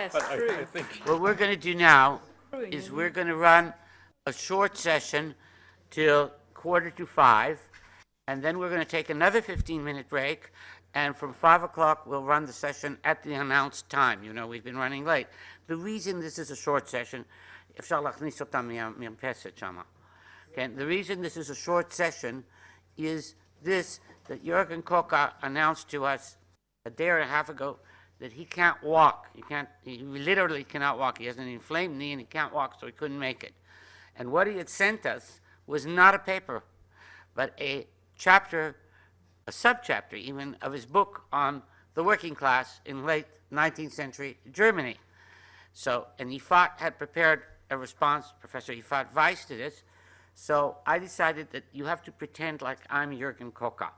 Yes, But true. I think What we're going to do now True, is yeah. we're going to run a short session till 4:45, and then we're going to take another 15-minute break, and from 5 o'clock we'll run the session at the announced time. You know, we've been running late. The reason this is a short session, אפשר להכניס אותם מהמרפסת שמה. Okay, the reason this is a short session is this, that Jürgen Koka announced to us a day and a half ago that he can't walk. He literally cannot walk. He has an inflamed knee and he can't walk, so he couldn't make it. And what he had sent us was not a paper, but a chapter, a subchapter even, of his book on the working class in late 19th century Germany. So, and Yfaat had prepared a response, Professor Yfaat Weiss, to this. So I decided that you have to pretend like I'm Jürgen Koka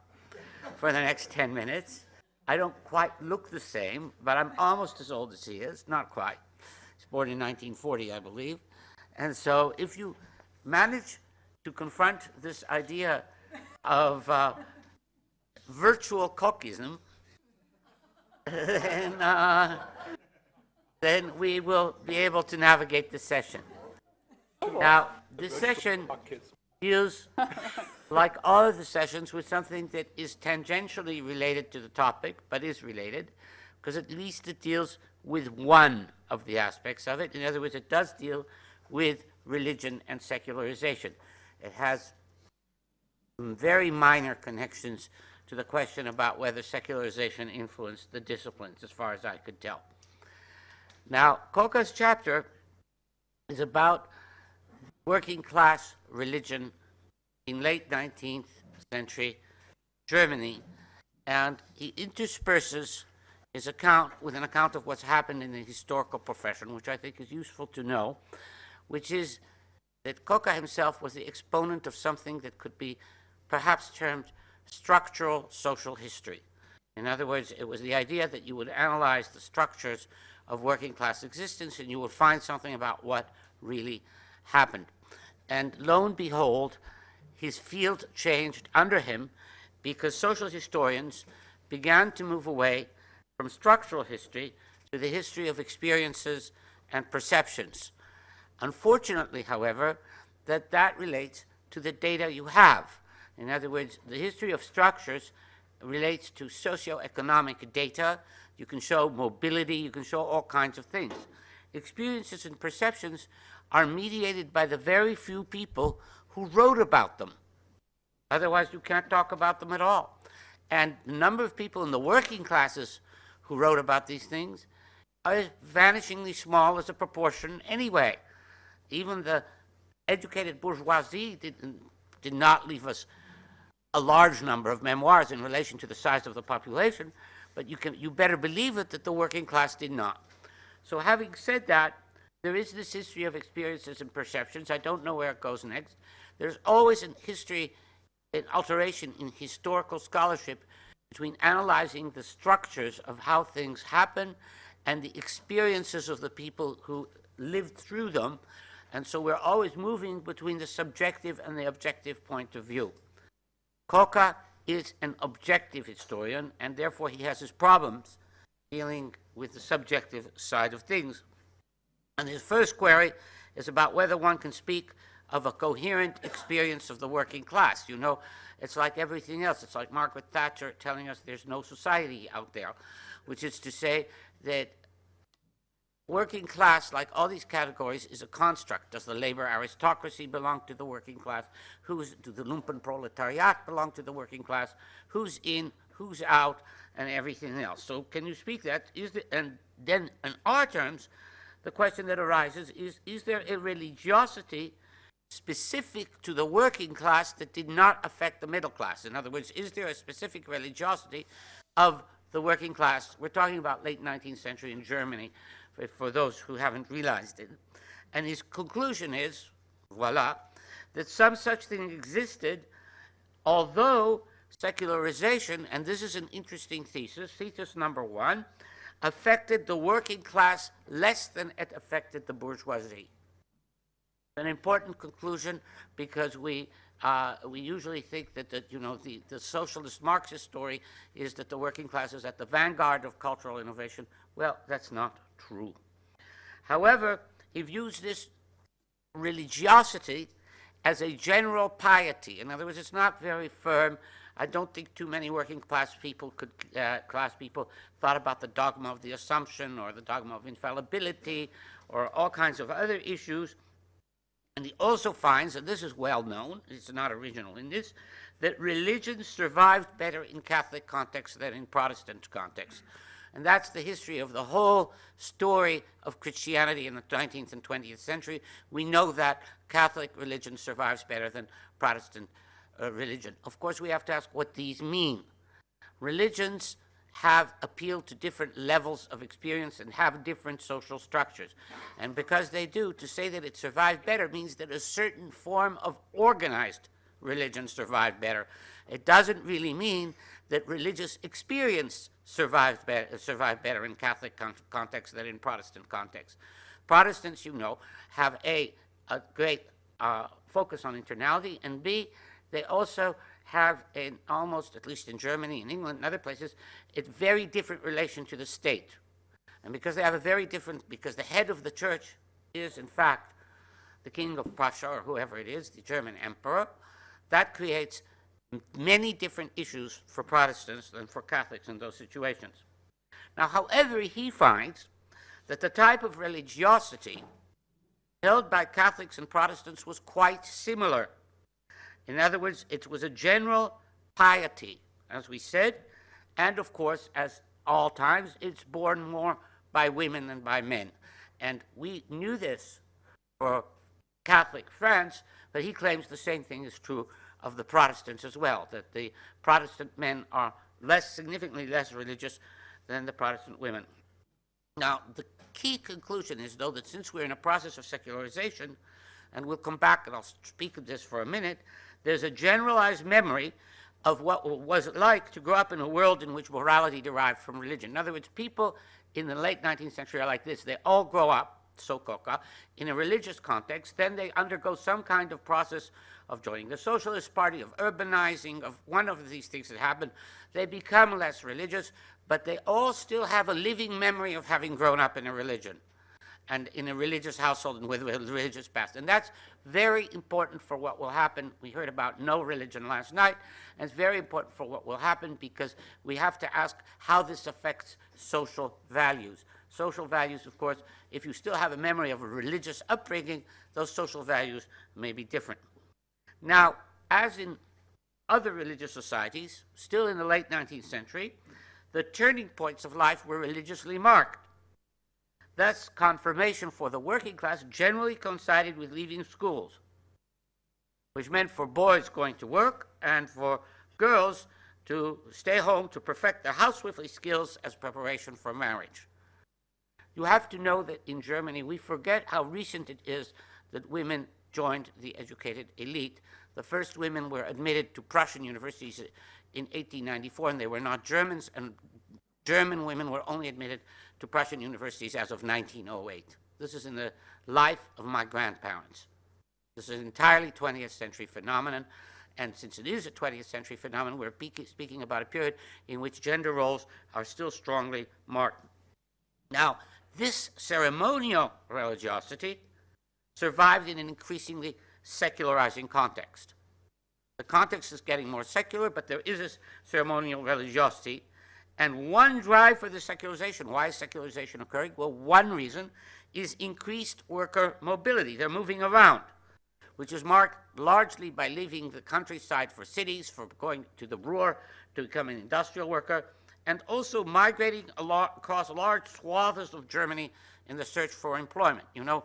for the next 10 minutes. I don't quite look the same, but I'm almost as old as he is, not quite. He's born in 1940, I believe. And so if you manage to confront this idea of virtual Kokism, then we will be able to navigate the session. Now, this session deals, like all of the sessions, with something that is tangentially related to the topic, but is related, because at least it deals with one of the aspects of it. In other words, it does deal with religion and secularization. It has very minor connections to the question about whether secularization influenced the disciplines, as far as I could tell. Now, Koka's chapter is about working class religion in late 19th century Germany, and he intersperses his account with an account of what's happened in the historical profession, which I think is useful to know, which is that Koka himself was the exponent of something that could be perhaps termed structural social history. In other words, it was the idea that you would analyze the structures of working class existence and you would find something about what really happened. And lo and behold, his field changed under him because social historians began to move away from structural history to the history of experiences and perceptions. Unfortunately, however, that relates to the data you have. In other words, the history of structures relates to socioeconomic data. You can show mobility, you can show all kinds of things. Experiences and perceptions are mediated by the very few people who wrote about them. Otherwise, you can't talk about them at all. And the number of people in the working classes who wrote about these things are vanishingly small as a proportion anyway. Even the educated bourgeoisie did not leave us a large number of memoirs in relation to the size of the population, but you better believe it that the working class did not. So having said that, there is this history of experiences and perceptions. I don't know where it goes next. There's always an alteration in historical scholarship between analyzing the structures of how things happen and the experiences of the people who lived through them. And so we're always moving between the subjective and the objective point of view. Koka is an objective historian, and therefore he has his problems dealing with the subjective side of things. And his first query is about whether one can speak of a coherent experience of the working class. You know, it's like everything else. It's like Margaret Thatcher telling us there's no society out there, which is to say that working class, like all these categories, is a construct. Does the labor aristocracy belong to the working class? Do the lumpen proletariat belong to the working class? Who's in, who's out, and everything else. So can you speak that? And then in our terms, the question that arises is there a religiosity specific to the working class that did not affect the middle class? In other words, is there a specific religiosity of the working class? We're talking about late 19th century in Germany, for those who haven't realized it. And his conclusion is, voila, that some such thing existed, although secularization, and this is an interesting thesis number one, affected the working class less than it affected the bourgeoisie. An important conclusion, because we usually think that the socialist Marxist story is that the working class is at the vanguard of cultural innovation. Well, that's not true. However, he views this religiosity as a general piety. In other words, it's not very firm. I don't think too many working class people thought about the dogma of the Assumption or the dogma of infallibility or all kinds of other issues. And he also finds, and this is well known, it's not original in this, that religion survived better in Catholic context than in Protestant context. And that's the history of the whole story of Christianity in the 19th and 20th century. We know that Catholic religion survives better than Protestant religion. Of course, we have to ask what these mean. Religions have appealed to different levels of experience and have different social structures. And because they do, to say that it survived better means that a certain form of organized religion survived better. It doesn't really mean that religious experience survived better in Catholic context than in Protestant context. Protestants, you know, have a great focus on internality, and B, they also have an almost, at least in Germany, in England, and other places, a very different relation to the state. And because they have a very different, because the head of the church is, in fact, the king of Prussia, or whoever it is, the German emperor, that creates many different issues for Protestants than for Catholics in those situations. Now, however, he finds that the type of religiosity held by Catholics and Protestants was quite similar. In other words, it was a general piety, as we said, and of course, as all times, it's borne more by women than by men. And we knew this for Catholic France, but he claims the same thing is true of the Protestants as well, that the Protestant men are significantly less religious than the Protestant women. Now, the key conclusion is, though, that since we're in a process of secularization, and we'll come back and I'll speak of this for a minute, there's a generalized memory of what was it like to grow up in a world in which morality derived from religion. In other words, people in the late 19th century are like this. They all grow up, so-called, in a religious context. Then they undergo some kind of process of joining the Socialist Party, of urbanizing, of one of these things that happen. They become less religious, but they all still have a living memory of having grown up in a religion and in a religious household and with a religious past. And that's very important for what will happen. We heard about no religion last night, and it's very important for what will happen because we have to ask how this affects social values. Social values, of course, if you still have a memory of a religious upbringing, those social values may be different. Now, as in other religious societies, still in the late 19th century, the turning points of life were religiously marked. Thus, confirmation for the working class generally coincided with leaving schools, which meant for boys going to work and for girls to stay home to perfect their housewifery skills as preparation for marriage. You have to know that in Germany, we forget how recent it is that women joined the educated elite. The first women were admitted to Prussian universities in 1894, and they were not Germans, and German women were only admitted to Prussian universities as of 1908. This is in the life of my grandparents. This is an entirely 20th century phenomenon, and since it is a 20th century phenomenon, we're speaking about a period in which gender roles are still strongly marked. Now, this ceremonial religiosity survived in an increasingly secularizing context. The context is getting more secular, but there is this ceremonial religiosity. And one drive for the secularization, why is secularization occurring? Well, one reason is increased worker mobility. They're moving around, which is marked largely by leaving the countryside for cities, for going to the Ruhr to become an industrial worker, and also migrating across large swaths of Germany in the search for employment. You know,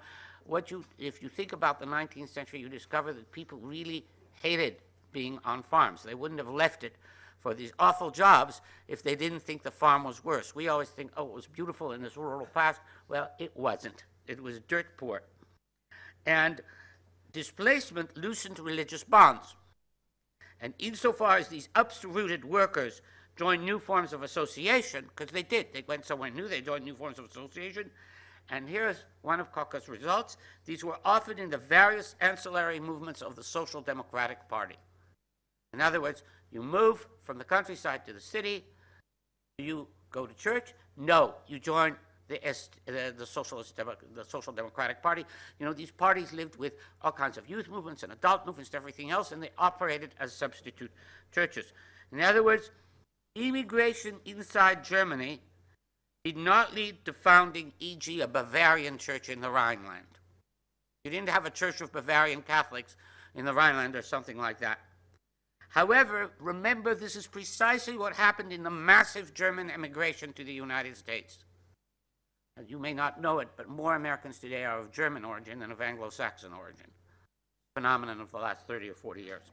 if you think about the 19th century, you discover that people really hated being on farms. They wouldn't have left it for these awful jobs if they didn't think the farm was worse. We always think, oh, it was beautiful in this rural past. Well, it wasn't. It was dirt poor. And displacement loosened religious bonds. And insofar as these uprooted workers joined new forms of association, because they did, they went somewhere new, they joined new forms of association, and here's one of Koch's results. These were often in the various ancillary movements of the Social Democratic Party. In other words, you move from the countryside to the city. Do you go to church? No, you join the Social Democratic Party. You know, these parties lived with all kinds of youth movements and adult movements and everything else, and they operated as substitute churches. In other words, immigration inside Germany did not lead to founding, e.g., a Bavarian church in the Rhineland. You didn't have a church of Bavarian Catholics in the Rhineland or something like that. However, remember, this is precisely what happened in the massive German immigration to the United States. You may not know it, but more Americans today are of German origin than of Anglo-Saxon origin. Phenomenon of the last 30 or 40 years.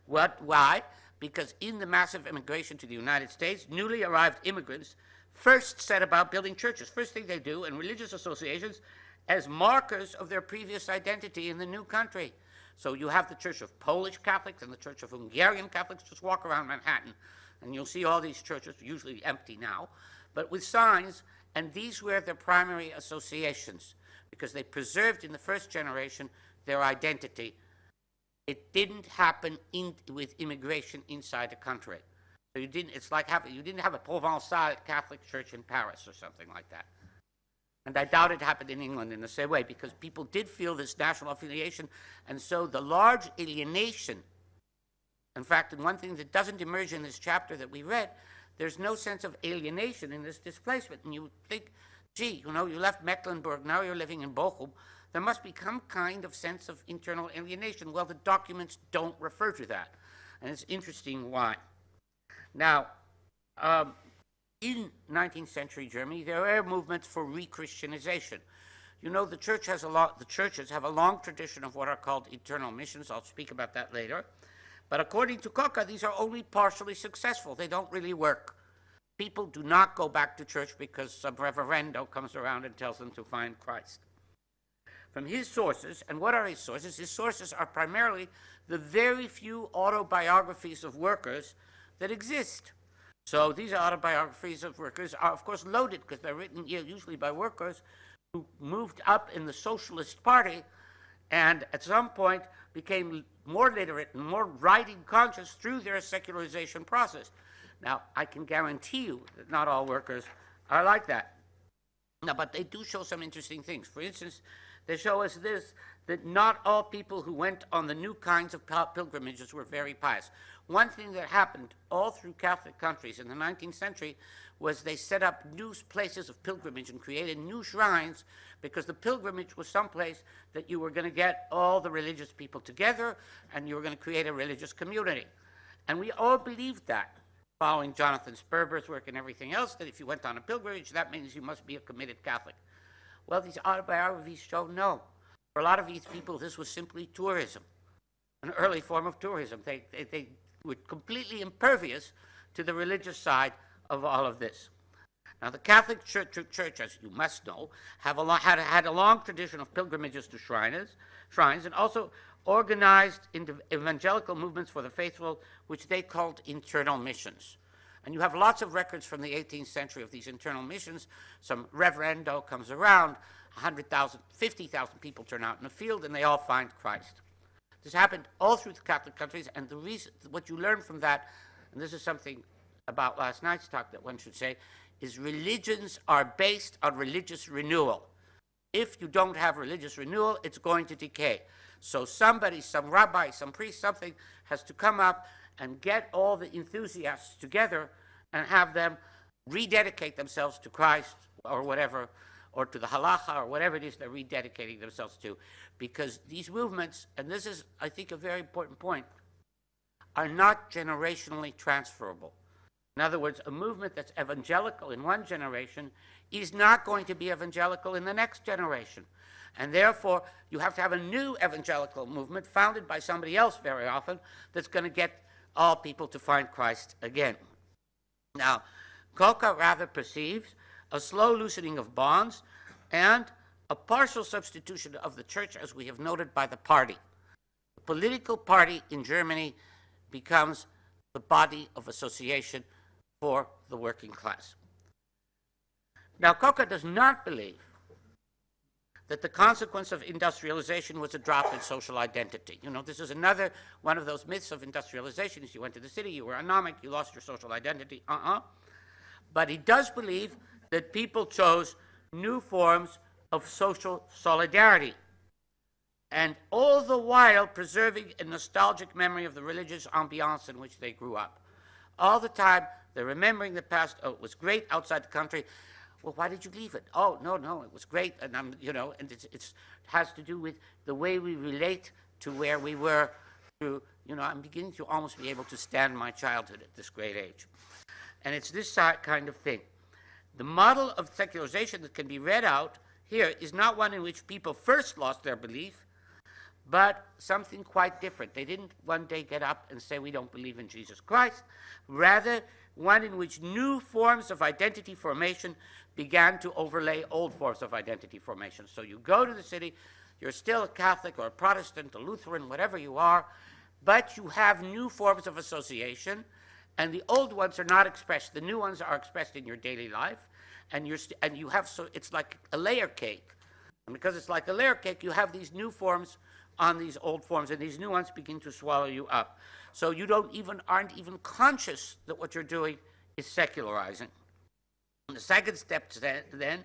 Why? Because in the massive immigration to the United States, newly arrived immigrants first set about building churches. First thing they do, and religious associations, as markers of their previous identity in the new country. So you have the Church of Polish Catholics and the Church of Hungarian Catholics. Just walk around Manhattan, and you'll see all these churches, usually empty now, but with signs. And these were their primary associations because they preserved in the first generation their identity. It didn't happen with immigration inside the country. So you didn't have a Provençal Catholic church in Paris or something like that. And I doubt it happened in England in the same way because people did feel this national affiliation. And so the large alienation, in fact, and one thing that doesn't emerge in this chapter that we read, there's no sense of alienation in this displacement. And you think, gee, you know, you left Mecklenburg, now you're living in Bochum. There must be some kind of sense of internal alienation. Well, the documents don't refer to that. And it's interesting why. Now, in 19th century Germany, there were movements for re-Christianization. You know, the churches have a long tradition of what are called internal missions. I'll speak about that later. But according to Koka, these are only partially successful. They don't really work. People do not go back to church because some reverendo comes around and tells them to find Christ. From his sources, and what are his sources? His sources are primarily the very few autobiographies of workers that exist. So these autobiographies of workers are, of course, loaded because they're written usually by workers who moved up in the Socialist Party and at some point became more literate and more writing conscious through their secularization process. Now, I can guarantee you that not all workers are like that. Now, but they do show some interesting things. For instance, they show us this, that not all people who went on the new kinds of pilgrimages were very pious. One thing that happened all through Catholic countries in the 19th century was they set up new places of pilgrimage and created new shrines because the pilgrimage was someplace that you were going to get all the religious people together and you were going to create a religious community. And we all believed that, following Jonathan Sperber's work and everything else, that if you went on a pilgrimage, that means you must be a committed Catholic. Well, these autobiographies show no. For a lot of these people, this was simply tourism, an early form of tourism. They were completely impervious to the religious side of all of this. Now, the Catholic Church, as you must know, had a long tradition of pilgrimages to shrines, and also organized into evangelical movements for the faithful, which they called internal missions. And you have lots of records from the 18th century of these internal missions. Some reverendo comes around, 100,000, 50,000 people turn out in the field, and they all find Christ. This happened all through the Catholic countries, and the reason, what you learn from that, and this is something about last night's talk that one should say, is religions are based on religious renewal. If you don't have religious renewal, it's going to decay. So somebody, some rabbi, some priest, something has to come up and get all the enthusiasts together and have them rededicate themselves to Christ or whatever, or to the halacha or whatever it is they're rededicating themselves to. Because these movements, and this is, I think, a very important point, are not generationally transferable. In other words, a movement that's evangelical in one generation is not going to be evangelical in the next generation. And therefore, you have to have a new evangelical movement founded by somebody else very often that's going to get all people to find Christ again. Now, Koka rather perceives a slow loosening of bonds and a partial substitution of the church, as we have noted, by the party. The political party in Germany becomes the body of association for the working class. Now, Koka does not believe that the consequence of industrialization was a drop in social identity. You know, this is another one of those myths of industrialization. Is you went to the city, you were anomic, you lost your social identity. But he does believe that people chose new forms of social solidarity, and all the while preserving a nostalgic memory of the religious ambiance in which they grew up. All the time, they're remembering the past. Oh, it was great outside the country. Well, why did you leave it? Oh, no, it was great, and and it has to do with the way we relate to where we were. I'm beginning to almost be able to stand my childhood at this great age, and it's this kind of thing. The model of secularization that can be read out here is not one in which people first lost their belief, but something quite different. They didn't one day get up and say, we don't believe in Jesus Christ. Rather, one in which new forms of identity formation began to overlay old forms of identity formation. So you go to the city, you're still a Catholic or a Protestant, a Lutheran, whatever you are, but you have new forms of association, and the old ones are not expressed. The new ones are expressed in your daily life, and you have, so it's like a layer cake. And because it's like a layer cake, you have these new forms on these old forms, and these new ones begin to swallow you up. So you aren't even conscious that what you're doing is secularizing. And the second step then,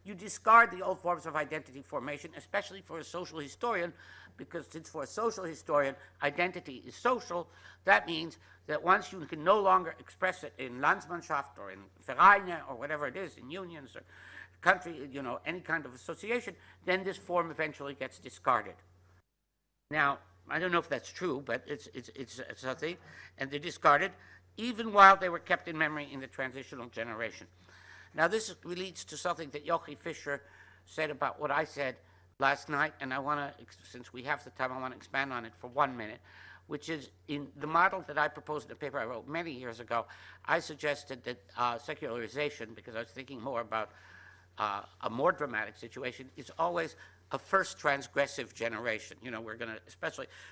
you discard the old forms of identity formation, especially for a social historian, because since for a social historian, identity is social, that means that once you can no longer express it in Landsmannschaft or in Vereine or whatever it is, in unions or country, any kind of association, then this form eventually gets discarded. Now, I don't know if that's true, but it's something, and they're discarded even while they were kept in memory in the transitional generation. Now, this leads to something that Jochi Fischer said about what I said last night, and I want to, since we have the time, I want to expand on it for 1 minute, which is in the model that I proposed in a paper I wrote many years ago. I suggested that secularization, because I was thinking more about a more dramatic situation, is always a first transgressive generation. We're going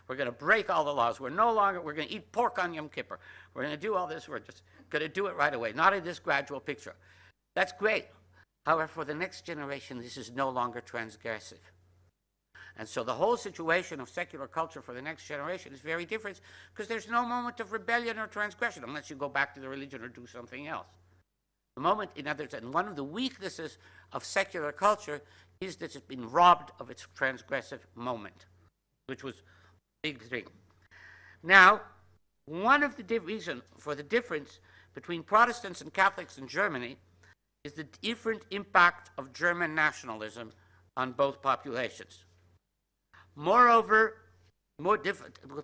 to break all the laws. We're going to eat pork on Yom Kippur. We're going to do all this. We're just going to do it right away, not in this gradual picture. That's great. However, for the next generation, this is no longer transgressive. And so the whole situation of secular culture for the next generation is very different, because there's no moment of rebellion or transgression unless you go back to the religion or do something else. The moment, in other words, and one of the weaknesses of secular culture is that it's been robbed of its transgressive moment, which was a big thing. Now, one of the reasons for the difference between Protestants and Catholics in Germany is the different impact of German nationalism on both populations. Moreover, we'll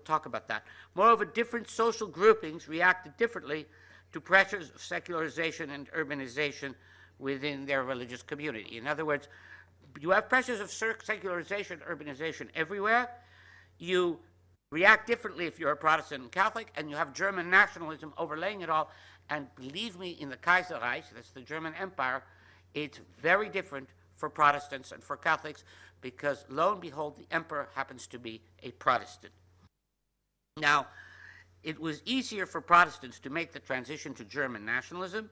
talk about that. Moreover, different social groupings reacted differently to pressures of secularization and urbanization within their religious community. In other words, you have pressures of secularization and urbanization everywhere. You react differently if you're a Protestant and Catholic, and you have German nationalism overlaying it all. And believe me, in the Kaiserreich, that's the German Empire, it's very different for Protestants and for Catholics, because lo and behold, the emperor happens to be a Protestant. Now, it was easier for Protestants to make the transition to German nationalism,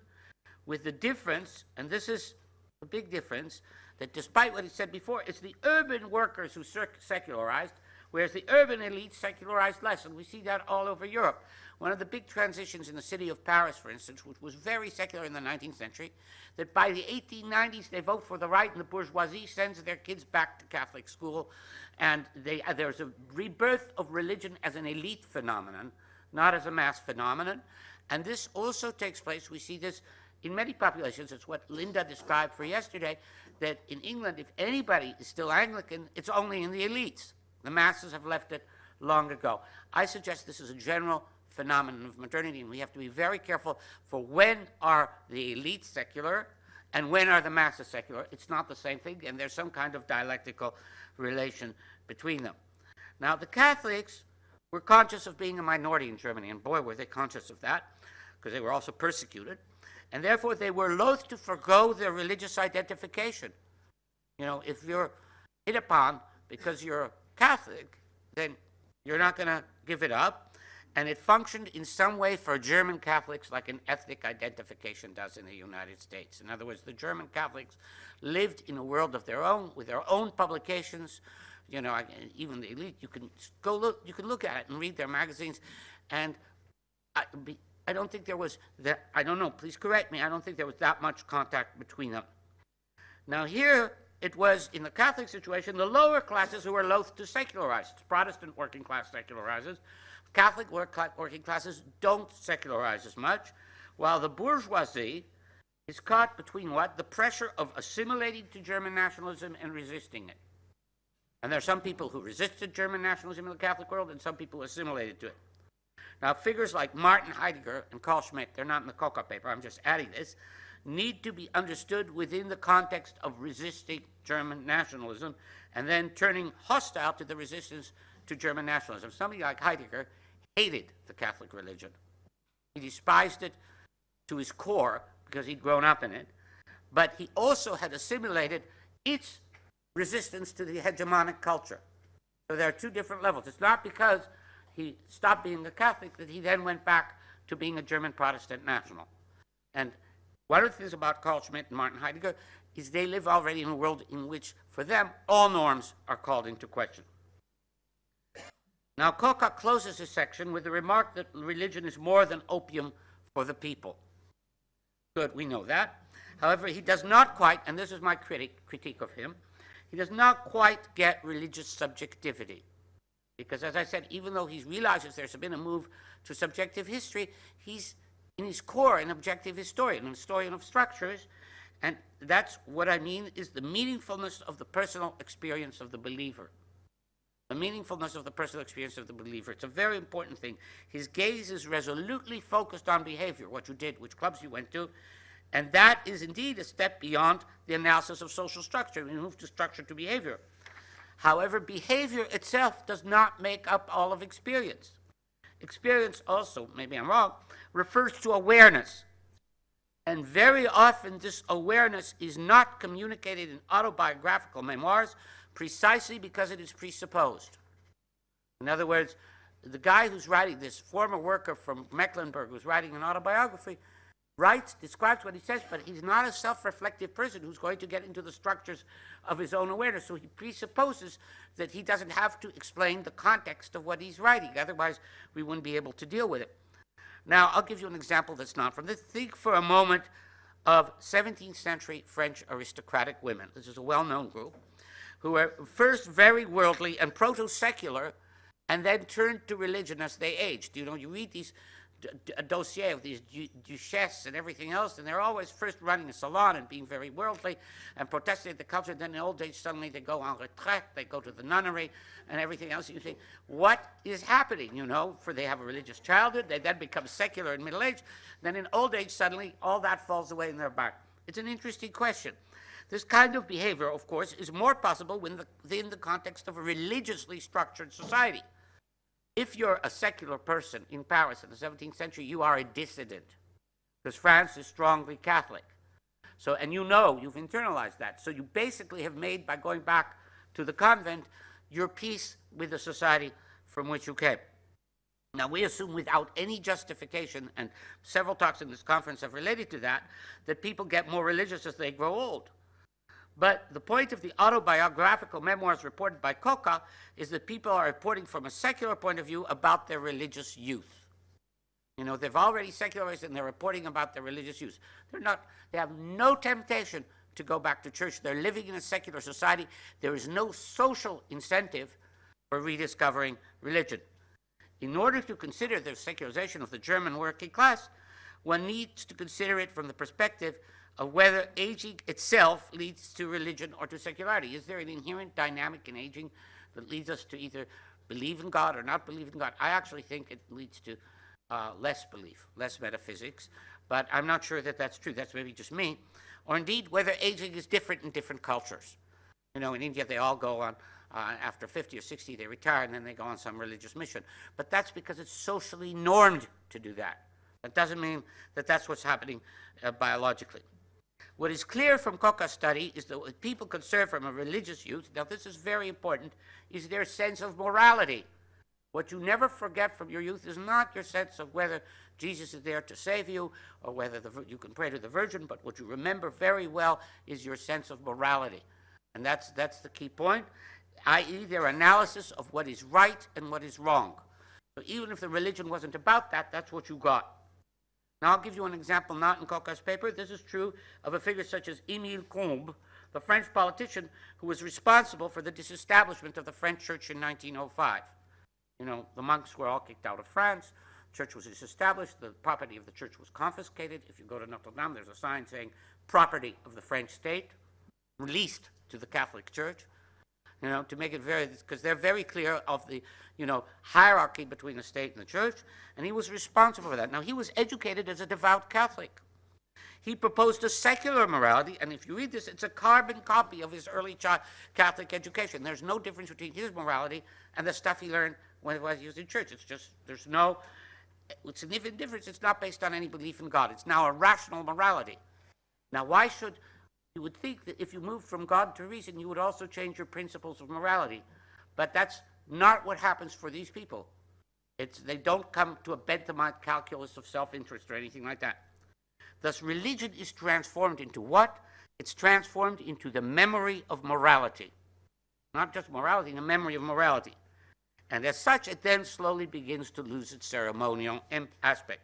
with the difference, and this is a big difference, that despite what he said before, it's the urban workers who secularized, whereas the urban elite secularized less, and we see that all over Europe. One of the big transitions in the city of Paris, for instance, which was very secular in the 19th century, that by the 1890s they vote for the right and the bourgeoisie sends their kids back to Catholic school, and there's a rebirth of religion as an elite phenomenon, not as a mass phenomenon. And this also takes place, we see this in many populations. It's what Linda described for yesterday, that in England, if anybody is still Anglican, it's only in the elites. The masses have left it long ago. I suggest this is a general phenomenon of modernity, and we have to be very careful for when are the elites secular and when are the masses secular. It's not the same thing, and there's some kind of dialectical relation between them. Now, the Catholics were conscious of being a minority in Germany, and boy, were they conscious of that, because they were also persecuted, and therefore they were loath to forgo their religious identification. If you're hit upon because you're Catholic, then you're not going to give it up. And it functioned in some way for German Catholics like an ethnic identification does in the United States. In other words, the German Catholics lived in a world of their own, with their own publications. Even the elite, you can look at it and read their magazines. And I don't think there was that, I don't know, please correct me, I don't think there was that much contact between them. Now here, it was, in the Catholic situation, the lower classes who were loath to secularize. Protestant working class secularizes. Catholic working classes don't secularize as much, while the bourgeoisie is caught between what? The pressure of assimilating to German nationalism and resisting it. And there are some people who resisted German nationalism in the Catholic world and some people who assimilated to it. Now, figures like Martin Heidegger and Carl Schmitt, they're not in the Coca paper, I'm just adding this, need to be understood within the context of resisting German nationalism and then turning hostile to the resistance to German nationalism. Somebody like Heidegger hated the Catholic religion. He despised it to his core because he'd grown up in it, but he also had assimilated its resistance to the hegemonic culture. So there are two different levels. It's not because he stopped being a Catholic that he then went back to being a German Protestant national. And one of the things about Carl Schmitt and Martin Heidegger is they live already in a world in which, for them, all norms are called into question. Now, Koka closes his section with the remark that religion is more than opium for the people. Good, we know that. However, he does not quite, and this is my critique of him, he does not quite get religious subjectivity. Because, as I said, even though he realizes there's been a move to subjective history, he's, in his core, an objective historian, an historian of structures, and that's what I mean is the meaningfulness of the personal experience of the believer. The meaningfulness of the personal experience of the believer. It's a very important thing. His gaze is resolutely focused on behavior, what you did, which clubs you went to, and that is indeed a step beyond the analysis of social structure. We move to structure to behavior. However, behavior itself does not make up all of experience. Experience also, maybe I'm wrong, refers to awareness. And very often this awareness is not communicated in autobiographical memoirs precisely because it is presupposed. In other words, the guy who's writing, this former worker from Mecklenburg who's writing an autobiography, describes what he says, but he's not a self-reflective person who's going to get into the structures of his own awareness. So he presupposes that he doesn't have to explain the context of what he's writing. Otherwise, we wouldn't be able to deal with it. Now, I'll give you an example that's not from this. Think for a moment of 17th century French aristocratic women. This is a well-known group who were first very worldly and proto-secular and then turned to religion as they aged. You know, you read these dossier of these duchesses and everything else, and they're always first running a salon and being very worldly and protesting the culture. Then in old age, suddenly they go en retraite, they go to the nunnery and everything else. You think, what is happening? You know, for they have a religious childhood, they then become secular in middle age. Then in old age, suddenly all that falls away in their back. It's an interesting question. This kind of behavior, of course, is more possible within the context of a religiously structured society. If you're a secular person in Paris in the 17th century, you are a dissident, because France is strongly Catholic. So, and you know, you've internalized that. So you basically have made, by going back to the convent, your peace with the society from which you came. Now, we assume without any justification, and several talks in this conference have related to that, that people get more religious as they grow old. But the point of the autobiographical memoirs reported by Koka is that people are reporting from a secular point of view about their religious youth. You know, they've already secularized and they're reporting about their religious youth. They have no temptation to go back to church. They're living in a secular society. There is no social incentive for rediscovering religion. In order to consider the secularization of the German working class, one needs to consider it from the perspective of whether aging itself leads to religion or to secularity. Is there an inherent dynamic in aging that leads us to either believe in God or not believe in God? I actually think it leads to less belief, less metaphysics, but I'm not sure that that's true. That's maybe just me. Or indeed, whether aging is different in different cultures. You know, in India, they all go on, after 50 or 60, they retire, and then they go on some religious mission. But that's because it's socially normed to do that. That doesn't mean that that's what's happening biologically. What is clear from Koka's study is that what people conserve from a religious youth, now this is very important, is their sense of morality. What you never forget from your youth is not your sense of whether Jesus is there to save you or whether you can pray to the Virgin, but what you remember very well is your sense of morality. And that's the key point, i.e. their analysis of what is right and what is wrong. So even if the religion wasn't about that, that's what you got. Now, I'll give you an example not in Coca's paper. This is true of a figure such as Émile Combes, the French politician who was responsible for the disestablishment of the French church in 1905. You know, the monks were all kicked out of France. The church was disestablished. The property of the church was confiscated. If you go to Notre Dame, there's a sign saying property of the French state, released to the Catholic Church. You know, to make it very, because they're very clear of the, you know, hierarchy between the state and the church, and he was responsible for that. Now, he was educated as a devout Catholic. He proposed a secular morality, and if you read this, it's a carbon copy of his early Catholic education. There's no difference between his morality and the stuff he learned when he was in church. It's just, there's no significant difference. It's not based on any belief in God. It's now a rational morality. Now, why should... You would think that if you moved from God to reason, you would also change your principles of morality. But that's not what happens for these people. They don't come to a Benthamite calculus of self-interest or anything like that. Thus, religion is transformed into what? It's transformed into the memory of morality. Not just morality, the memory of morality. And as such, it then slowly begins to lose its ceremonial aspect.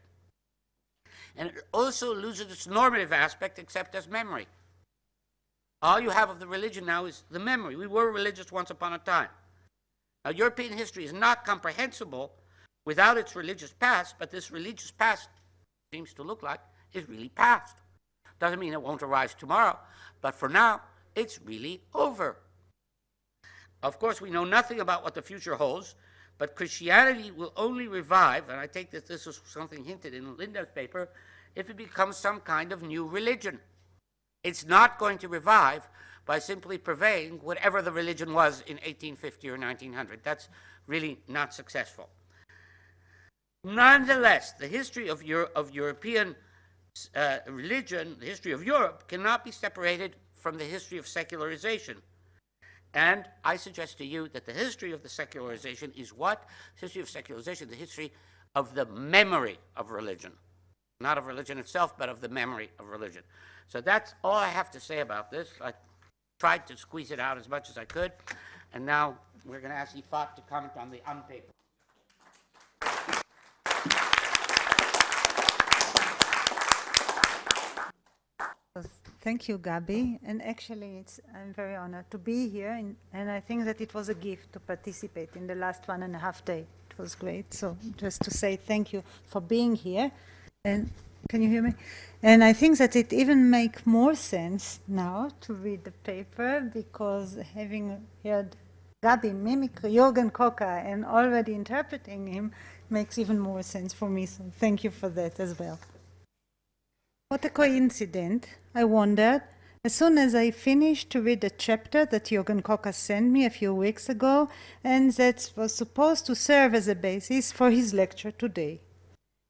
And it also loses its normative aspect except as memory. All you have of the religion now is the memory. We were religious once upon a time. Now, European history is not comprehensible without its religious past, but this religious past seems to look like is really past. Doesn't mean it won't arise tomorrow, but for now, it's really over. Of course, we know nothing about what the future holds, but Christianity will only revive, and I take this is something hinted in Linda's paper, if it becomes some kind of new religion. It's not going to revive by simply purveying whatever the religion was in 1850 or 1900. That's really not successful. Nonetheless, the history of European religion, the history of Europe, cannot be separated from the history of secularization. And I suggest to you that the history of the secularization is what? The history of secularization, the history of the memory of religion. Not of religion itself, but of the memory of religion. So that's all I have to say about this. I tried to squeeze it out as much as I could. And now we're going to ask Yfaat to comment on the paper. Thank you, Gabi. And actually, I'm very honored to be here. And I think that it was a gift to participate in the last 1.5 days. It was great. So just to say thank you for being here. And can you hear me? And I think that it even makes more sense now to read the paper, because having heard Gabi mimic Jürgen Koka and already interpreting him makes even more sense for me. So thank you for that as well. What a coincidence, I wondered, as soon as I finished to read the chapter that Jürgen Koka sent me a few weeks ago, and that was supposed to serve as a basis for his lecture today.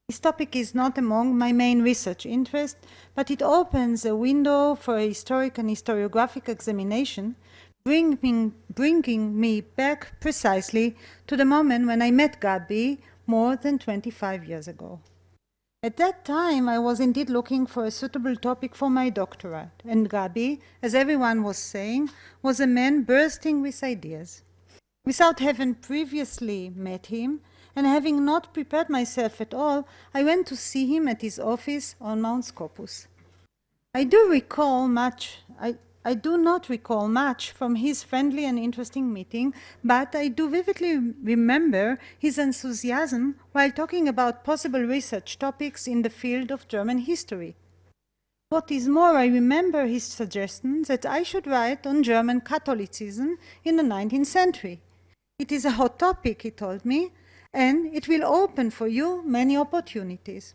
This topic is not among my main research interests, but it opens a window for a historic and historiographic examination, bringing me back precisely to the moment when I met Gabi more than 25 years ago. At that time, I was indeed looking for a suitable topic for my doctorate, and Gabi, as everyone was saying, was a man bursting with ideas. Without having previously met him, and having not prepared myself at all, I went to see him at his office on Mount Scopus. I do not recall much from his friendly and interesting meeting, but I do vividly remember his enthusiasm while talking about possible research topics in the field of German history. What is more, I remember his suggestion that I should write on German Catholicism in the 19th century. It is a hot topic, he told me, and it will open for you many opportunities.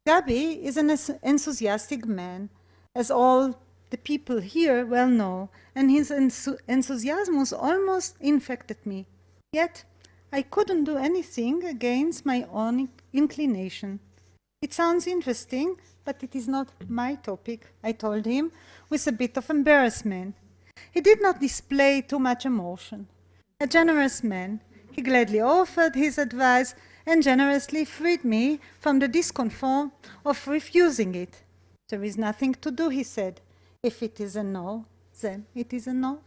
Gabi is an enthusiastic man, as all the people here well know, and his enthusiasm almost infected me. Yet, I couldn't do anything against my own inclination. It sounds interesting, but it is not my topic, I told him, with a bit of embarrassment. He did not display too much emotion. A generous man, he gladly offered his advice and generously freed me from the discomfort of refusing it. There is nothing to do, he said. If it is a no, then it is a no.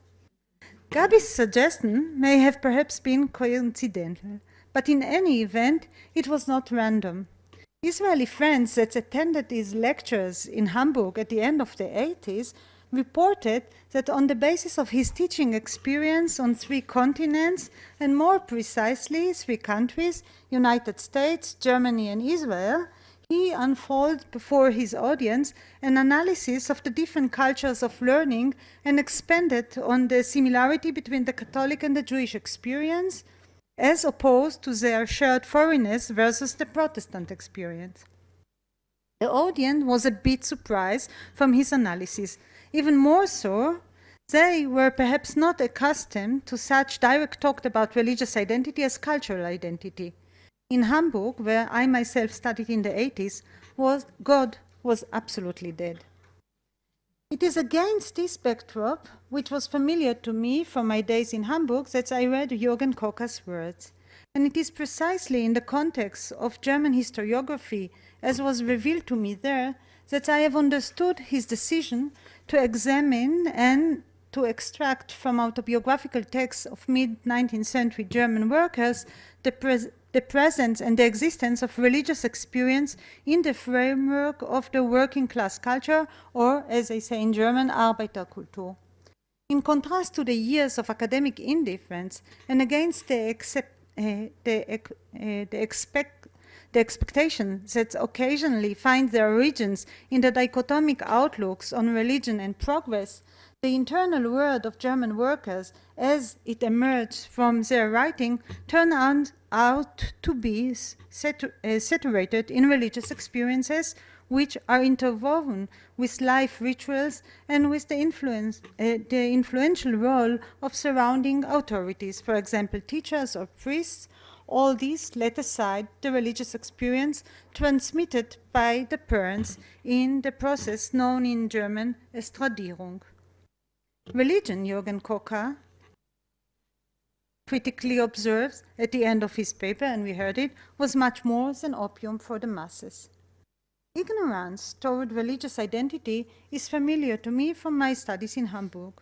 Gabi's suggestion may have perhaps been coincidental, but in any event, it was not random. Israeli friends that attended his lectures in Hamburg at the end of the 80s reported that on the basis of his teaching experience on 3 continents, and more precisely 3 countries, United States, Germany, and Israel, he unfolded before his audience an analysis of the different cultures of learning and expanded on the similarity between the Catholic and the Jewish experience, as opposed to their shared foreignness versus the Protestant experience. The audience was a bit surprised from his analysis. Even more so, they were perhaps not accustomed to such direct talk about religious identity as cultural identity. In Hamburg, where I myself studied in the 80s, God was absolutely dead. It is against this backdrop, which was familiar to me from my days in Hamburg, that I read Jürgen Kocher's words. And it is precisely in the context of German historiography, as was revealed to me there, that I have understood his decision to examine and to extract from autobiographical texts of mid-19th century German workers the presence and the existence of religious experience in the framework of the working class culture, or, as they say in German, Arbeiterkultur. In contrast to the years of academic indifference and against the expectation that occasionally find their origins in the dichotomic outlooks on religion and progress, the internal world of German workers, as it emerged from their writing, turned out to be saturated in religious experiences which are interwoven with life rituals and with the influential role of surrounding authorities, for example, teachers or priests. All these let aside the religious experience transmitted by the parents in the process known in German as Tradierung. Religion, Jürgen Kocher critically observes at the end of his paper, and we heard it, was much more than opium for the masses. Ignorance toward religious identity is familiar to me from my studies in Hamburg.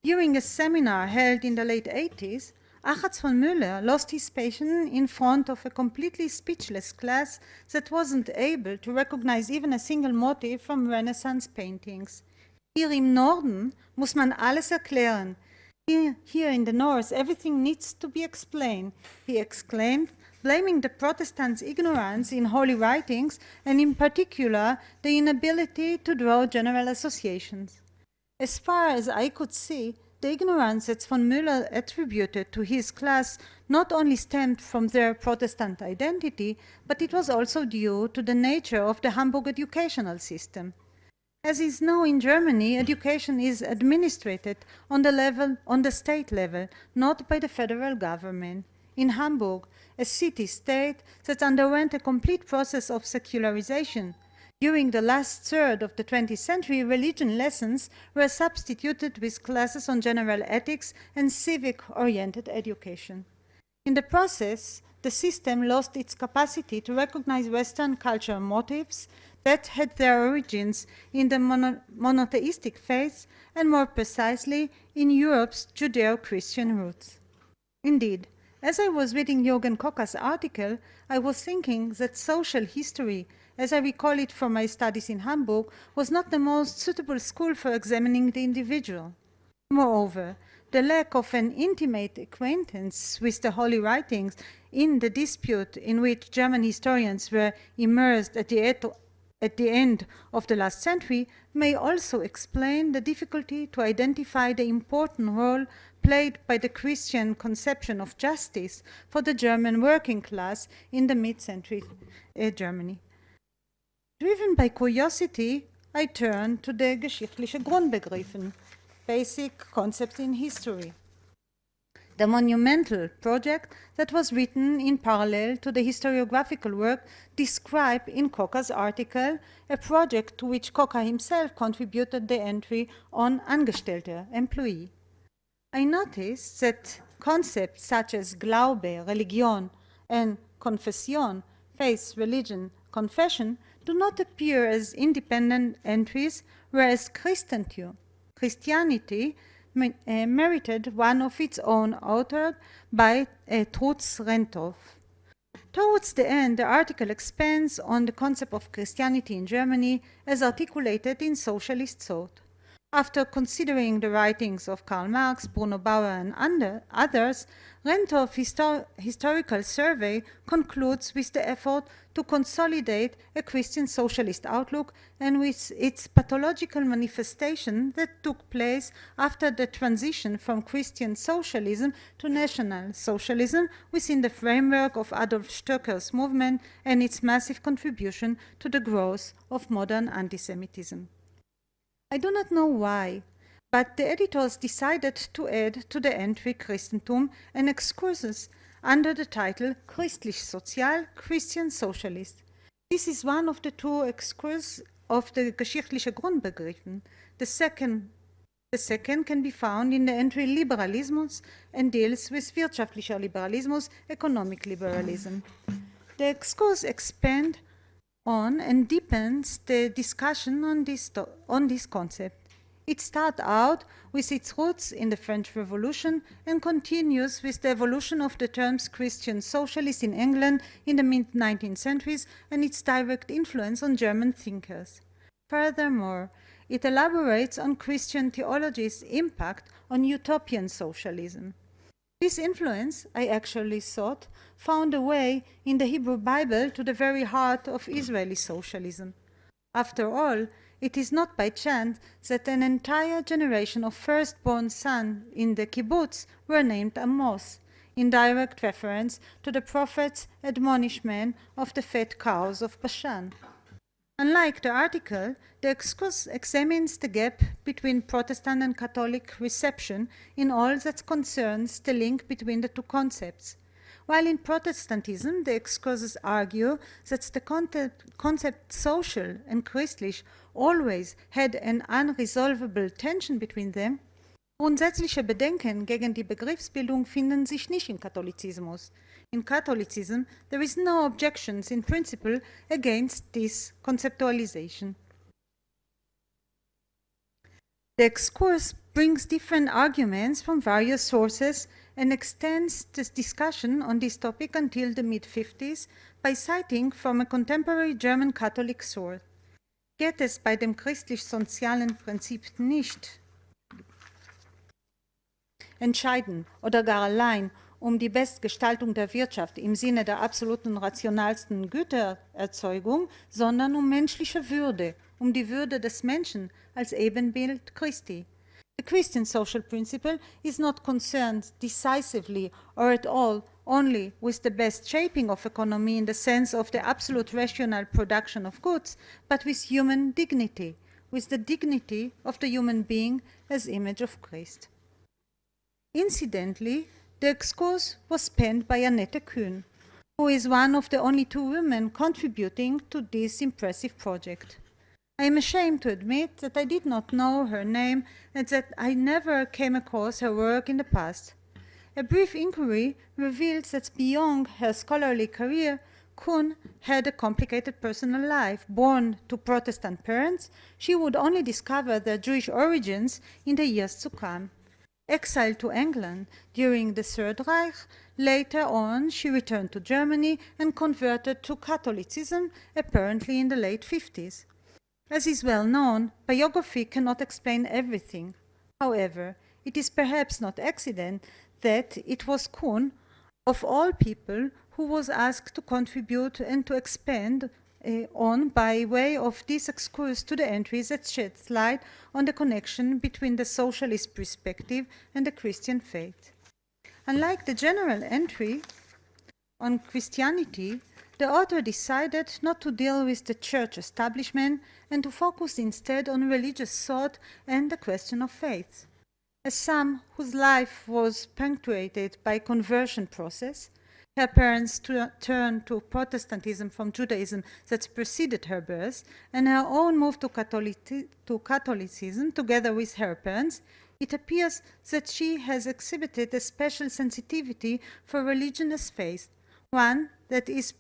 During a seminar held in the late 80s, Achatz von Müller lost his patience in front of a completely speechless class that wasn't able to recognize even a single motif from Renaissance paintings. Hier im Norden muss man alles erklären. Here in the north, everything needs to be explained, he exclaimed, blaming the Protestants' ignorance in holy writings and in particular the inability to draw general associations. As far as I could see, the ignorance that von Müller attributed to his class not only stemmed from their Protestant identity, but it was also due to the nature of the Hamburg educational system. As is known in Germany, education is administered on the state level, not by the federal government. In Hamburg, a city-state that underwent a complete process of secularization, during the last third of the 20th century, religion lessons were substituted with classes on general ethics and civic-oriented education. In the process, the system lost its capacity to recognize Western cultural motifs that had their origins in the monotheistic faith and more precisely in Europe's Judeo-Christian roots. Indeed, as I was reading Jürgen Kocher's article, I was thinking that social history, as I recall it from my studies in Hamburg, was not the most suitable school for examining the individual. Moreover, the lack of an intimate acquaintance with the holy writings in the dispute in which German historians were immersed at the end of the last century may also explain the difficulty to identify the important role played by the Christian conception of justice for the German working class in the mid-century Germany. Driven by curiosity, I turned to the geschichtliche Grundbegriffen, basic concepts in history. The monumental project that was written in parallel to the historiographical work described in Kocher's article, a project to which Kocher himself contributed the entry on Angestellter, employee. I noticed that concepts such as Glaube, Religion, and Confession, faith, religion, confession, do not appear as independent entries, whereas Christianity merited one of its own authored by Trutz Renthoff. Towards the end, the article expands on the concept of Christianity in Germany as articulated in socialist thought. After considering the writings of Karl Marx, Bruno Bauer, and others, Rentor's historical survey concludes with the effort to consolidate a Christian socialist outlook and with its pathological manifestation that took place after the transition from Christian socialism to National Socialism within the framework of Adolf Stöcker's movement and its massive contribution to the growth of modern anti-Semitism. I do not know why, but the editors decided to add to the entry Christentum an excursus under the title Christlich Sozial, Christian Socialist. This is one of the two excursus of the geschichtliche Grundbegriffen. The second can be found in the entry Liberalismus and deals with wirtschaftlicher Liberalismus, economic liberalism. The excursus expands on and deepens the discussion on this concept. It starts out with its roots in the French Revolution and continues with the evolution of the terms Christian socialist in England in the mid-19th centuries and its direct influence on German thinkers. Furthermore, it elaborates on Christian theology's impact on utopian socialism. This influence, I actually thought, found a way in the Hebrew Bible to the very heart of Israeli socialism. After all, it is not by chance that an entire generation of firstborn sons in the kibbutz were named Amos, in direct reference to the prophet's admonishment of the fat cows of Bashan. Unlike the article, the excursus examines the gap between Protestant and Catholic reception in all that concerns the link between the two concepts. While in Protestantism, the excursus argue that the concept social and Christlich always had an unresolvable tension between them, grundsätzliche Bedenken gegen die Begriffsbildung finden sich nicht in Katholizismus. In Catholicism, there is no objections in principle against this conceptualization. The excursus brings different arguments from various sources and extends this discussion on this topic until the mid-50s by citing from a contemporary German Catholic source. Geht es bei dem christlich-sozialen Prinzip nicht entscheiden oder gar allein die Bestgestaltung der Wirtschaft im Sinne der absoluten rationalsten Gütererzeugung, sondern menschliche Würde, die Würde des Menschen als Ebenbild Christi. The Christian social principle is not concerned decisively or at all only with the best shaping of economy in the sense of the absolute rational production of goods, but with human dignity, with the dignity of the human being as image of Christ. Incidentally, the excursus was penned by Anita Kuhn, who is one of the only two women contributing to this impressive project. I am ashamed to admit that I did not know her name and that I never came across her work in the past. A brief inquiry reveals that beyond her scholarly career, Kuhn had a complicated personal life. Born to Protestant parents, she would only discover their Jewish origins in the years to come. Exiled to England during the Third Reich, later on she returned to Germany and converted to Catholicism, apparently in the late 50s. As is well known, biography cannot explain everything. However, it is perhaps not accident that it was Kuhn, of all people, who was asked to contribute and to expand on by way of this excursus to the entries that sheds light on the connection between the socialist perspective and the Christian faith. Unlike the general entry on Christianity, the author decided not to deal with the church establishment and to focus instead on religious thought and the question of faith. As some whose life was punctuated by conversion process, her parents turned to Protestantism from Judaism that preceded her birth, and her own move to Catholicism together with her parents, it appears that she has exhibited a special sensitivity for religion as faith, one that is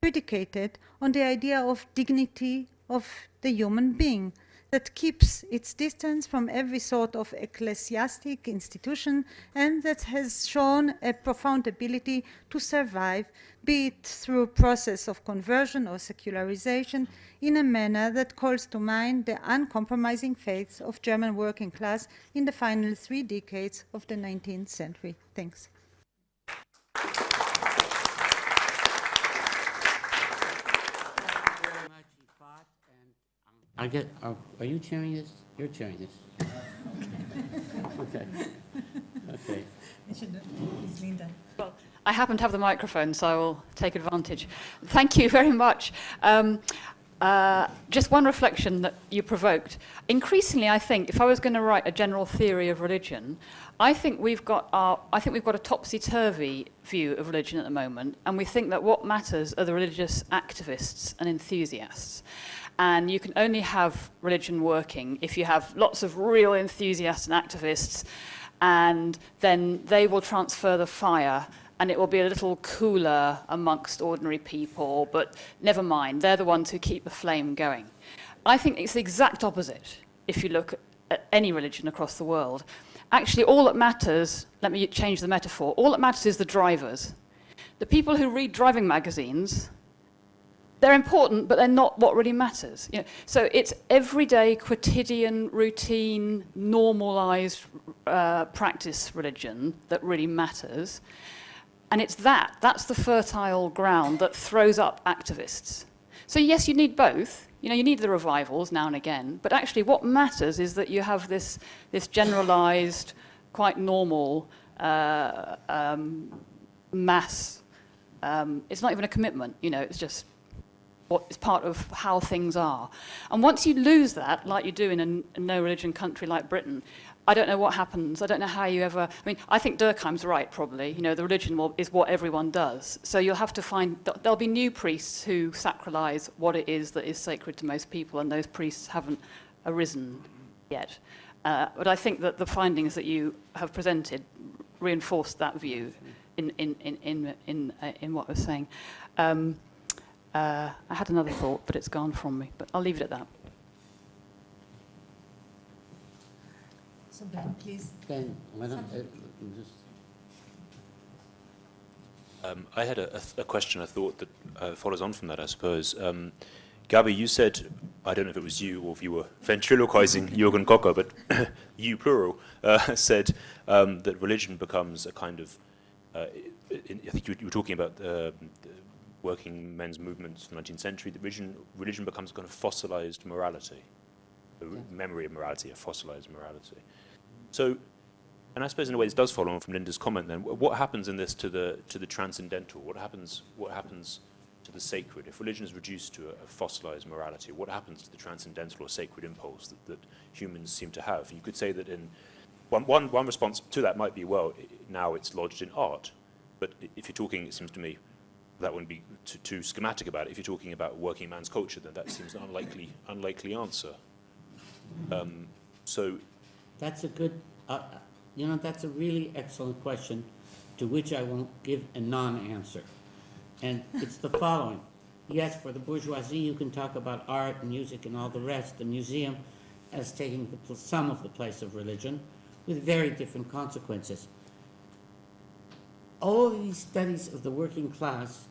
predicated on the idea of dignity of the human being, that keeps its distance from every sort of ecclesiastic institution and that has shown a profound ability to survive, be it through a process of conversion or secularization, in a manner that calls to mind the uncompromising faith of German working class in the final 3 decades of the 19th century. Thanks. Are you chairing this? You're chairing this. Okay. Okay. Well, I happen to have the microphone, so I will take advantage. Thank you very much. Just one reflection that you provoked. Increasingly, I think, if I was going to write a general theory of religion, I think we've got a topsy-turvy view of religion at the moment, and we think that what matters are the religious activists and enthusiasts. And you can only have religion working if you have lots of real enthusiasts and activists, and then they will transfer the fire, and it will be a little cooler amongst ordinary people, but never mind, they're the ones who keep the flame going. I think it's the exact opposite if you look at any religion across the world. Actually, all that matters, let me change the metaphor, all that matters is the drivers. The people who read driving magazines, they're important, but they're not what really matters. You know, so it's everyday, quotidian, routine, normalized practice religion that really matters. And it's that's the fertile ground that throws up activists. So yes, you need both. You know, you need the revivals now and again, but actually what matters is that you have this generalized, quite normal mass. It's not even a commitment, you know, it's just what is part of how things are. And once you lose that, like you do in a no-religion country like Britain, I don't know what happens. I don't know how you ever... I mean, I think Durkheim's right, probably. You know, the religion is what everyone does. So you'll have to find... There'll be new priests who sacralize what it is that is sacred to most people, and those priests haven't arisen yet. But I think that the findings that you have presented reinforced that view in what I was saying. I had another thought, but it's gone from me. But I'll leave it at that. So Ben, please. Ben, why don't just... I had a question, a thought that follows on from that, I suppose. Gabi, you said, I don't know if it was you or if you were ventriloquizing Jürgen Kocher, but you, plural, said that religion becomes a kind of, I think you were talking about the working men's movements of the 19th century, that religion becomes a kind of fossilized morality, a memory of morality, a fossilized morality. So, and I suppose in a way this does follow on from Linda's comment then, what happens in this to the transcendental? What happens to the sacred? If religion is reduced to a fossilized morality, what happens to the transcendental or sacred impulse that humans seem to have? You could say that in one response to that might be, well, now it's lodged in art, but if you're talking, it seems to me, that wouldn't be too schematic about it. If you're talking about working man's culture, then that seems an unlikely answer. So that's a good, that's a really excellent question to which I won't give a non-answer. And it's the following. Yes, for the bourgeoisie, you can talk about art and music and all the rest. The museum as taking some of the place of religion with very different consequences. All of these studies of the working class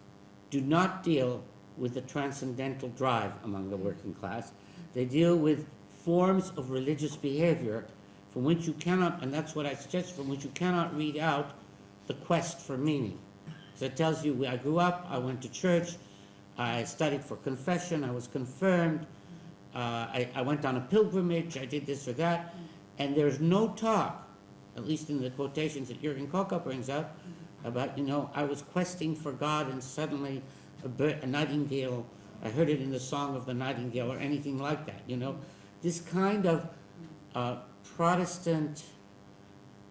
do not deal with the transcendental drive among the working class. They deal with forms of religious behavior from which you cannot, and that's what I suggest, from which you cannot read out the quest for meaning. So it tells you, I grew up, I went to church, I studied for confession, I was confirmed, I went on a pilgrimage, I did this or that, and there's no talk, at least in the quotations that Jürgen Kocher brings out, about, I was questing for God and suddenly a nightingale, I heard it in the song of the nightingale or anything like that, This kind of Protestant,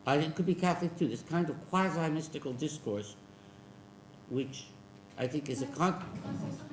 it could be Catholic too, this kind of quasi-mystical discourse, which I think is a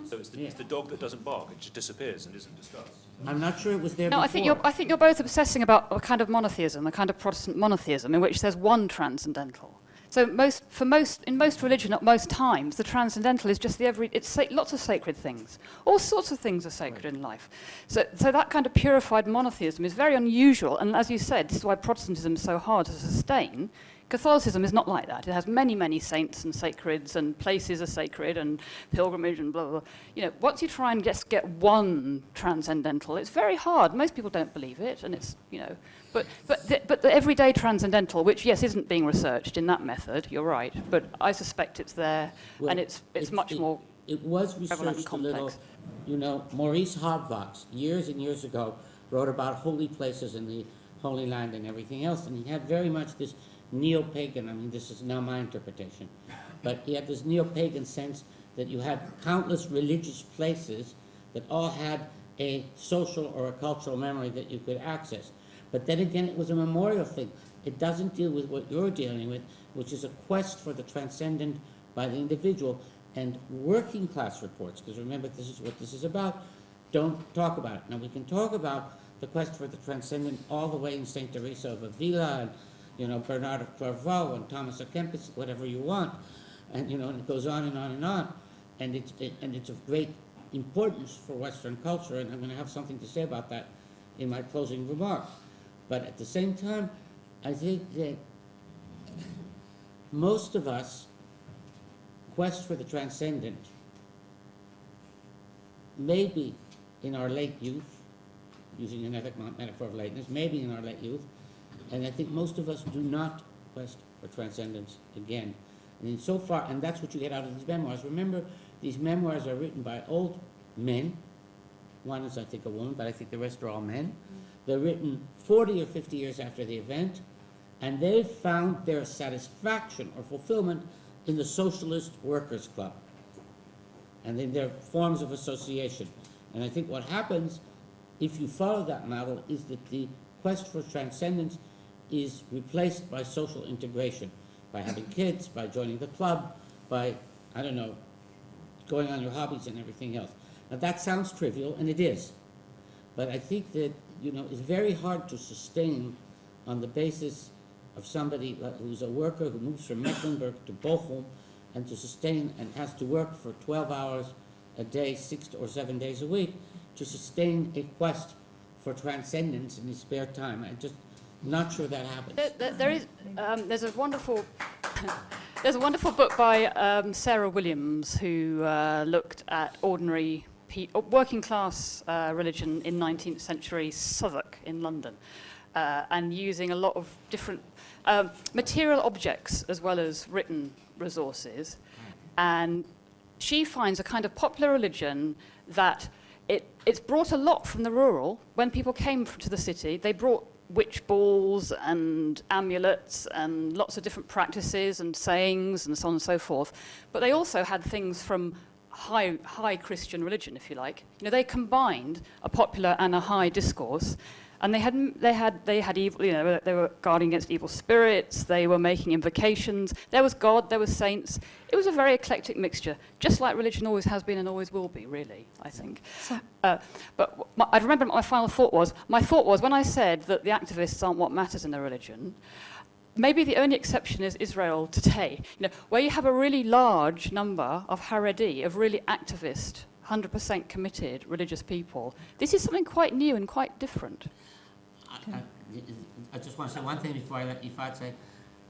So it's the dog that doesn't bark, it just disappears and isn't discussed. I'm not sure it was there No, before. I think you're both obsessing about a kind of monotheism, a kind of Protestant monotheism, in which there's one transcendental. So in most religion, at most times, the transcendental is just lots of sacred things. All sorts of things are sacred in life. So that kind of purified monotheism is very unusual, and as you said, this is why Protestantism is so hard to sustain. Catholicism is not like that. It has many, many saints and sacreds, and places are sacred, and pilgrimage, and blah, blah, blah. You know, once you try and just get one transcendental, it's very hard. Most people don't believe it, and it's, you know, but the everyday transcendental, which, yes, isn't being researched in that method, you're right, but I suspect it's there, Well, and it's much more It was prevalent and researched a little, complex. you know, Maurice Hobvox, years and years ago, wrote about holy places in the Holy Land and everything else, and he had very much this neo-pagan, I mean, this is now my interpretation, but he had this neo-pagan sense that you had countless religious places that all had a social or a cultural memory that you could access. But then again, it was a memorial thing. It doesn't deal with what you're dealing with, which is a quest for the transcendent by the individual. And working class reports, because remember, this is what this is about, don't talk about it. Now, we can talk about the quest for the transcendent all the way in St. Teresa of Avila and, you know, Bernard of Clairvaux and Thomas à Kempis, whatever you want. And, you know, and it goes on and on and on. And it's of great importance for Western culture, and I'm going to have something to say about that in my closing remarks. But at the same time, I think that most of us quest for the transcendent maybe in our late youth, using another metaphor of lateness, maybe in our late youth, and I think most of us do not quest for transcendence again. And in so far, and that's what you get out of these memoirs. Remember, these memoirs are written by old men. One is, I think, a woman, but I think the rest are all men. They're written 40 or 50 years after the event, and they've found their satisfaction or fulfillment in the Socialist Workers' Club and in their forms of association. And I think what happens, if you follow that model, is that the quest for transcendence is replaced by social integration, by having kids, by joining the club, by, I don't know, going on your hobbies and everything else. Now that sounds trivial, and it is. But I think that, you know, it's very hard to sustain on the basis of somebody who's a worker who moves from Mecklenburg to Bochum, and to sustain and has to work for 12 hours a day, 6 or 7 days a week, to sustain a quest for transcendence in his spare time. I'm just not sure that happens. There's a wonderful there's a wonderful book by Sarah Williams, who looked at ordinary working class religion in 19th century Southwark in London, and using a lot of different material objects as well as written resources. And she finds a kind of popular religion that it's brought a lot from the rural. When people came to the city, they brought witch balls and amulets and lots of different practices and sayings and so on and so forth. But they also had things from high Christian religion, if you like. You know, they combined a popular and a high discourse, and they had evil. You know, they were guarding against evil spirits. They were making invocations. There was God. There was saints. It was a very eclectic mixture, just like religion always has been and always will be. Really, I think. But I remember what my final thought was. My thought was, when I said that the activists aren't what matters in the religion, maybe the only exception is Israel today, you know, where you have a really large number of Haredi, of really activist, 100% committed religious people. This is something quite new and quite different. I just want to say one thing before I let Yfaat say.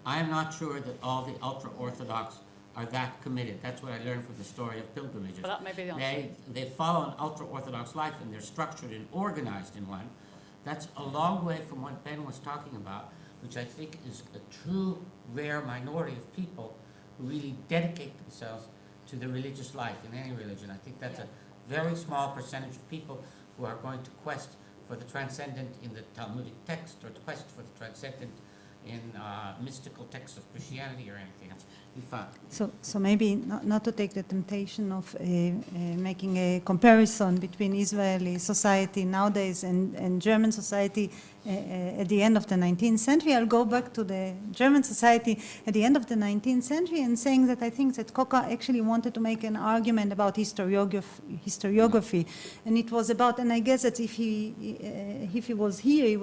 I am not sure that all the ultra-Orthodox are that committed. That's what I learned from the story of pilgrimages. But that may be the answer. They follow an ultra-Orthodox life, and they're structured and organized in one. That's a long way from what Ben was talking about, which I think is a true, rare minority of people who really dedicate themselves to the religious life in any religion. I think that's a very small percentage of people who are going to quest for the transcendent in the Talmudic text, or to quest for the transcendent in mystical texts of Christianity or anything else. So maybe not to take the temptation of making a comparison between Israeli society nowadays and German society at the end of the 19th century. I'll go back to the German society at the end of the 19th century and saying that I think that Koka actually wanted to make an argument about historiography, and it was about, and I guess that if he was here,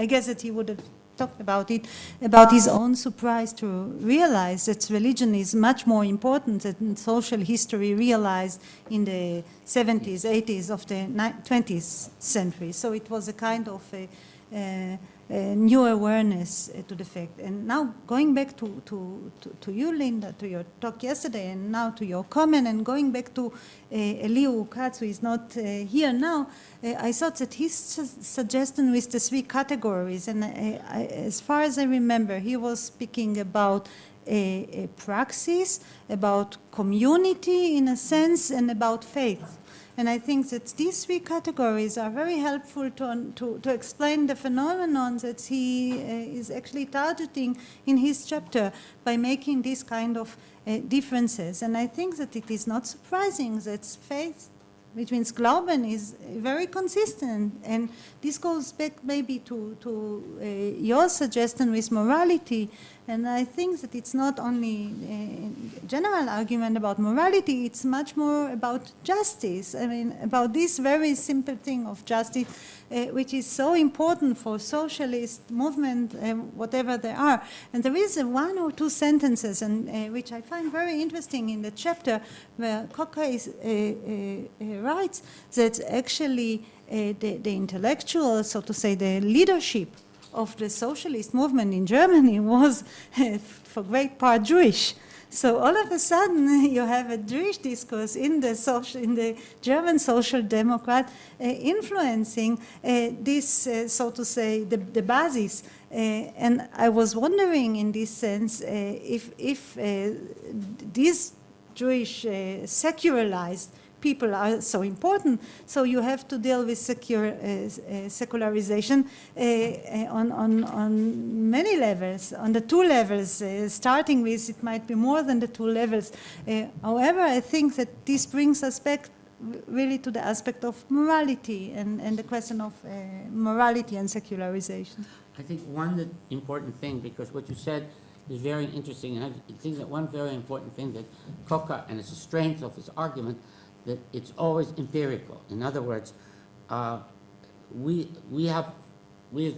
I guess that he would have talked about it, about his own surprise to realize that religion is much more important than social history realized in the 70s, 80s of the 20th century. So it was a kind of a new awareness to the fact. And now going back to you, Linda, to your talk yesterday, and now to your comment, and going back to Eliu Katz, who is not here now, I thought that his suggestion with the three categories, and as far as I remember, he was speaking about a praxis, about community in a sense, and about faith. And I think that these three categories are very helpful to explain the phenomenon that he is actually targeting in his chapter by making these kind of differences. And I think that it is not surprising that faith, which means Glauben, is very consistent. And this goes back maybe to your suggestion with morality. And I think that it's not only a general argument about morality, it's much more about justice. I mean, about this very simple thing of justice, which is so important for socialist movement, whatever they are. And there is one or two sentences, and which I find very interesting in the chapter, where Koka writes that actually the intellectual, so to say, the leadership of the socialist movement in Germany was, for great part, Jewish. So all of a sudden, you have a Jewish discourse in the German Social Democrat influencing this, so to say, the basis. And I was wondering, in this sense, if these Jewish secularized people are so important, so you have to deal with secularization on many levels, on the two levels, starting with, it might be more than the two levels. However, I think that this brings us back really to the aspect of morality and the question of morality and secularization. I think one important thing, because what you said is very interesting, and I think that one very important thing that Koka, and it's a strength of his argument, that it's always empirical. In other words, we as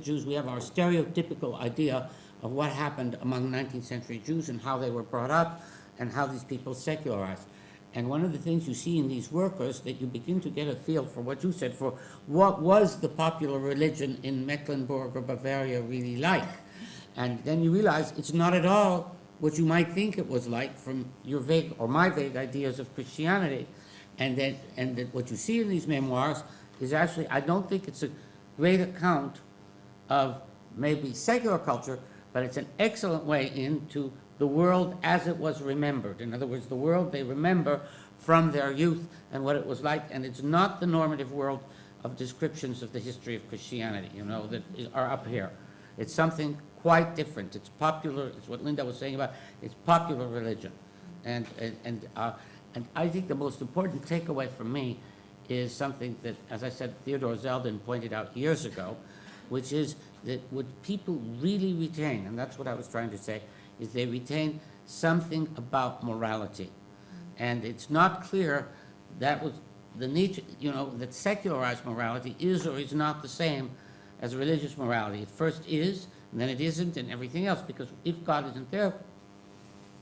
Jews, we have our stereotypical idea of what happened among 19th century Jews and how they were brought up and how these people secularized. And one of the things you see in these workers, that you begin to get a feel for what you said, for what was the popular religion in Mecklenburg or Bavaria really like. And then you realize it's not at all what you might think it was like from your vague or my vague ideas of Christianity. And that what you see in these memoirs is actually, I don't think it's a great account of maybe secular culture, but it's an excellent way into the world as it was remembered. In other words, the world they remember from their youth and what it was like, and it's not the normative world of descriptions of the history of Christianity, you know, that are up here. It's something quite different. It's popular, it's what Linda was saying about, it's popular religion. And I think the most important takeaway for me is something that, as I said, Theodore Zeldin pointed out years ago, which is that what people really retain, and that's what I was trying to say, is they retain something about morality. And it's not clear that was the nature, you know, that secularized morality is or is not the same as religious morality. It first is, and then it isn't, and everything else, because if God isn't there,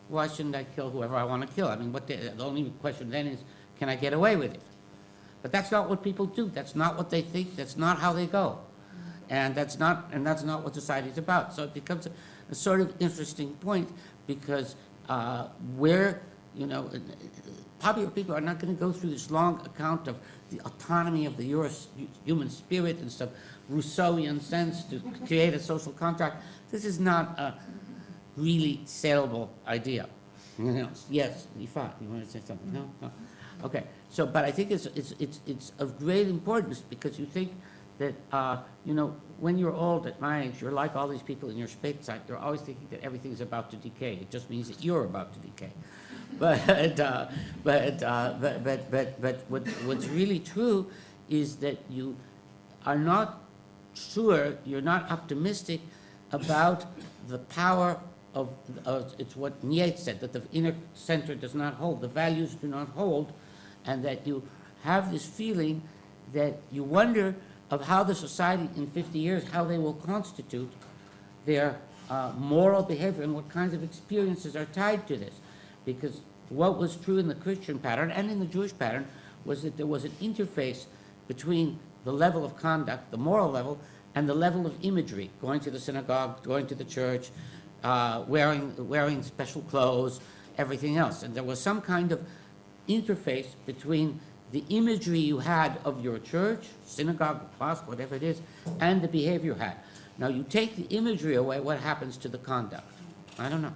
why shouldn't I kill whoever I want to kill? I mean, the only question then is, can I get away with it? But that's not what people do. That's not what they think. That's not how they go. And that's not what society's about. So it becomes a sort of interesting point, because where, you know, popular people are not going to go through this long account of the autonomy of the human spirit in some Rousseauian sense to create a social contract. This is not a really saleable idea. You know, yes, Yfaat, you want to say something? No? No? Okay. So, but I think it's of great importance, because you think that, you know, when you're old at my age, you're like all these people in your Spätzeit. You're always thinking that everything's about to decay. It just means that you're about to decay. But what's really true is that you are not sure, you're not optimistic about the power of it's what Nietzsche said, that the inner center does not hold, the values do not hold, and that you have this feeling that you wonder of how the society in 50 years, how they will constitute their moral behavior and what kinds of experiences are tied to this. Because what was true in the Christian pattern and in the Jewish pattern was that there was an interface between the level of conduct, the moral level, and the level of imagery, going to the synagogue, going to the church, wearing special clothes, everything else. And there was some kind of interface between the imagery you had of your church, synagogue, mosque, whatever it is, and the behavior you had. Now, you take the imagery away, what happens to the conduct? I don't know.